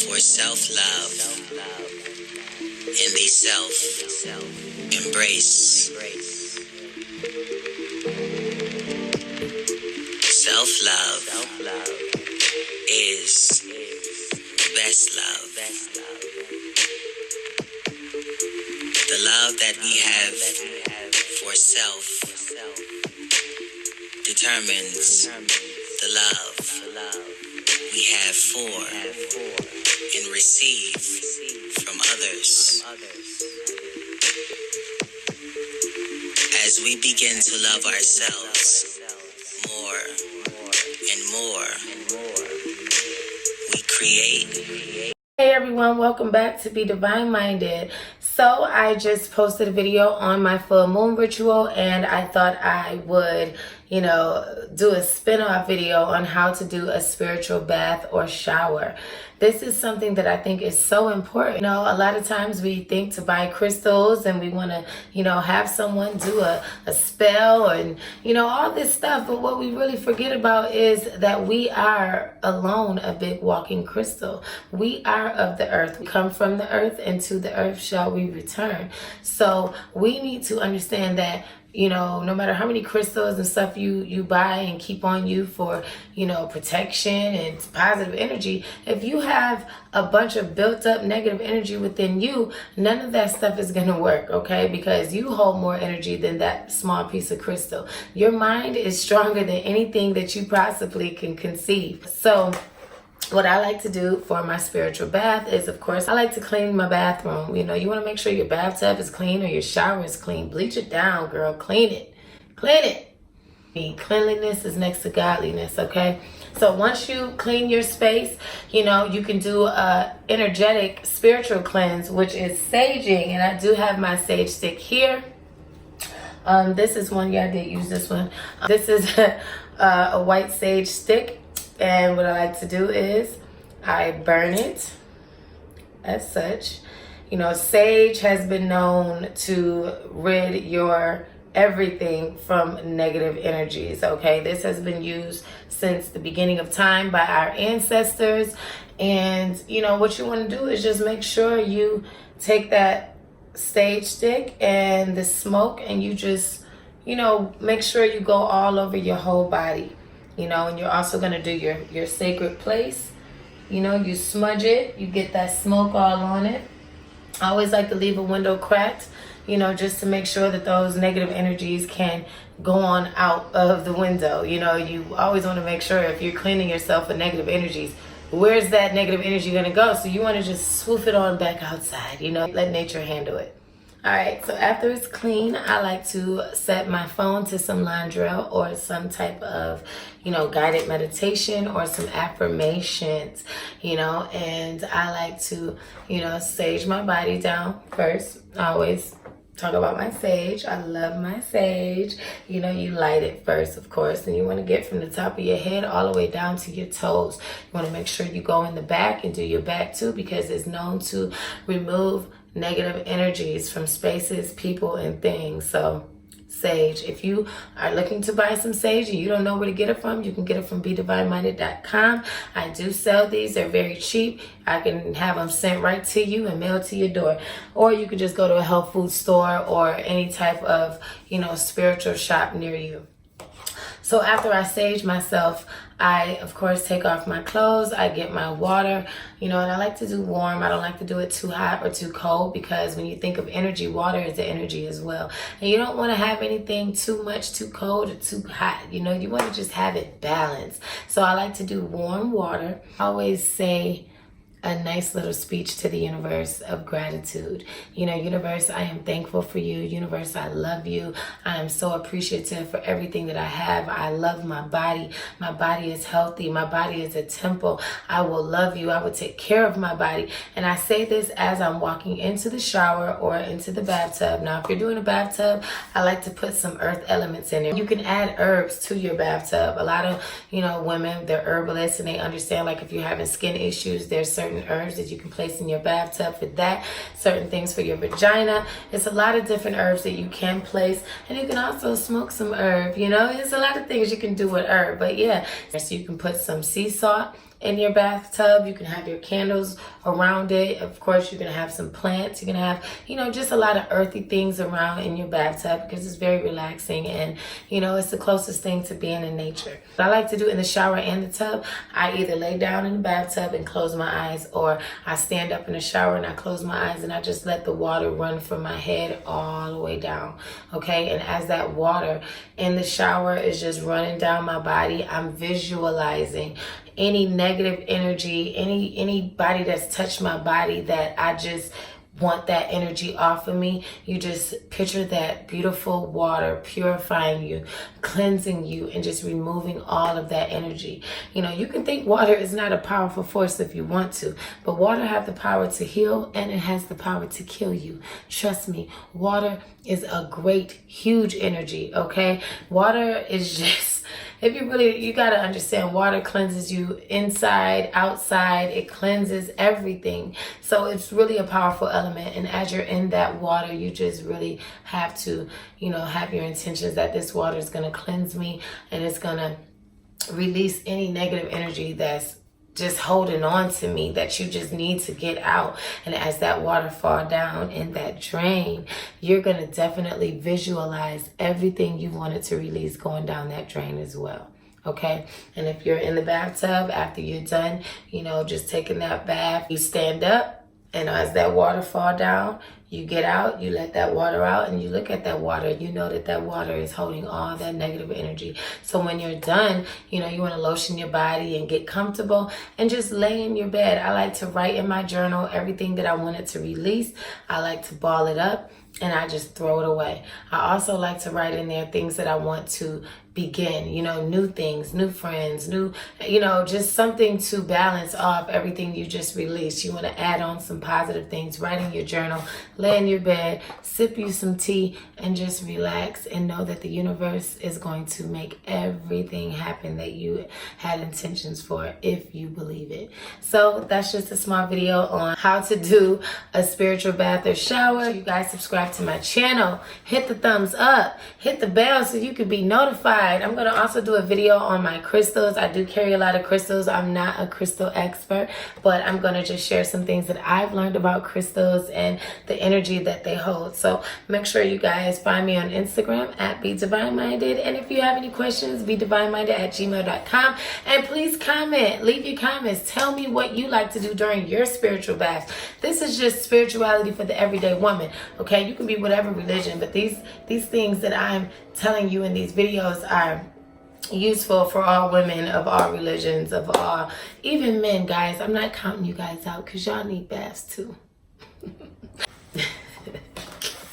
for self-love and the self-embrace. Self-love is the best love. The love that we have for self determines the love we have for and receive from others. As we begin to love ourselves more and more, we create. Hey everyone, welcome back to Be Divine Minded. So I just posted a video on my full moon ritual, and I thought I would, do a spin-off video on how to do a spiritual bath or shower. This is something that I think is so important. A lot of times we think to buy crystals and we want to, have someone do a spell and, all this stuff. But what we really forget about is that we are alone a big walking crystal. We are of the earth. We come from the earth, and to the earth shall we return. So we need to understand that no matter how many crystals and stuff you buy and keep on you for, protection and positive energy, if you have a bunch of built up negative energy within you, none of that stuff is going to work, okay? Because you hold more energy than that small piece of crystal. Your mind is stronger than anything that you possibly can conceive. So what I like to do for my spiritual bath is, of course, I like to clean my bathroom. You want to make sure your bathtub is clean or your shower is clean. Bleach it down, girl. Clean it. Clean it. Cleanliness is next to godliness, okay? So once you clean your space, you can do a energetic spiritual cleanse, which is saging. And I do have my sage stick here. This is one, I did use this one. This is a white sage stick. And what I like to do is I burn it as such. Sage has been known to rid your everything from negative energies, okay? This has been used since the beginning of time by our ancestors. And, what you want to do is just make sure you take that sage stick and the smoke and you just, make sure you go all over your whole body. And you're also going to do your sacred place. You smudge it. You get that smoke all on it. I always like to leave a window cracked, just to make sure that those negative energies can go on out of the window. You always want to make sure if you're cleaning yourself with negative energies, where's that negative energy going to go? So you want to just swoop it on back outside, let nature handle it. All right, so after it's clean, I like to set my phone to some Landrell or some type of, guided meditation or some affirmations, and I like to, sage my body down first. I always talk about my sage. I love my sage. You light it first, of course, and you want to get from the top of your head all the way down to your toes. You want to make sure you go in the back and do your back too, because it's known to remove negative energies from spaces, people, and things. So sage, if you are looking to buy some sage and you don't know where to get it from, you can get it from BeDivineMinded.com. I do sell these. They're very cheap. I can have them sent right to you and mailed to your door. Or you can just go to a health food store or any type of, spiritual shop near you. So after I sage myself, I, of course, take off my clothes. I get my water, and I like to do warm. I don't like to do it too hot or too cold, because when you think of energy, water is the energy as well. And you don't want to have anything too much, too cold or too hot. You want to just have it balanced. So I like to do warm water. I always say a nice little speech to the universe of gratitude. Universe, I am thankful for you. Universe, I love you. I am so appreciative for everything that I have. I love my body. My body is healthy. My body is a temple. I will love you. I will take care of my body. And I say this as I'm walking into the shower or into the bathtub. Now, if you're doing a bathtub, I like to put some earth elements in there. You can add herbs to your bathtub. A lot of, women, they're herbalists, and they understand, like, if you're having skin issues, there's certain herbs that you can place in your bathtub for that, certain things for your vagina. It's a lot of different herbs that you can place, and you can also smoke some herb. There's a lot of things you can do with herb, but yeah. So you can put some sea salt in your bathtub. You can have your candles around it. Of course, you're going to have some plants. You're going to have, you know, just a lot of earthy things around in your bathtub because it's very relaxing, and, you know, it's the closest thing to being in nature. What I like to do in the shower and the tub, I either lay down in the bathtub and close my eyes, or I stand up in the shower and I close my eyes and I just let the water run from my head all the way down. Okay, and as that water in the shower is just running down my body, I'm visualizing any negative energy, anybody that's touched my body that I just want that energy off of me. You just picture that beautiful water purifying you, cleansing you, and just removing all of that energy. You know, you can think water is not a powerful force if you want to, but water has the power to heal, and it has the power to kill you. Trust me, water is a great, huge energy, okay? Water is just, if you gotta understand, water cleanses you inside, outside. It cleanses everything. So it's really a powerful element. And as you're in that water, you just really have to, you know, have your intentions that this water is gonna cleanse me, and it's gonna release any negative energy that's just holding on to me that you just need to get out. And as that water fall down in that drain, you're going to definitely visualize everything you wanted to release going down that drain as well. Okay, and if you're in the bathtub after you're done, you know, just taking that bath, you stand up, and as that water fall down, you get out, you let that water out, and you look at that water. You know that that water is holding all that negative energy. So when you're done, you know, you want to lotion your body and get comfortable and just lay in your bed. I like to write in my journal everything that I wanted to release. I like to ball it up, and I just throw it away. I also like to write in there things that I want to begin, you know, new things, new friends, new, you know, just something to balance off everything you just released. You want to add on some positive things, write in your journal, lay in your bed, sip you some tea, and just relax and know that the universe is going to make everything happen that you had intentions for, if you believe it. So that's just a small video on how to do a spiritual bath or shower. You guys subscribe to my channel, hit the thumbs up, hit the bell so you can be notified. I'm going to also do a video on my crystals. I do carry a lot of crystals. I'm not a crystal expert, but I'm going to just share some things that I've learned about crystals and the energy that they hold. So make sure you guys find me on Instagram at BeDivineMinded. And if you have any questions, BeDivineMinded@gmail.com. And please comment. Leave your comments. Tell me what you like to do during your spiritual baths. This is just spirituality for the everyday woman. Okay, you can be whatever religion, but these things that I'm telling you in these videos are useful for all women of all religions, of all, even men, guys. I'm not counting you guys out because y'all need baths too.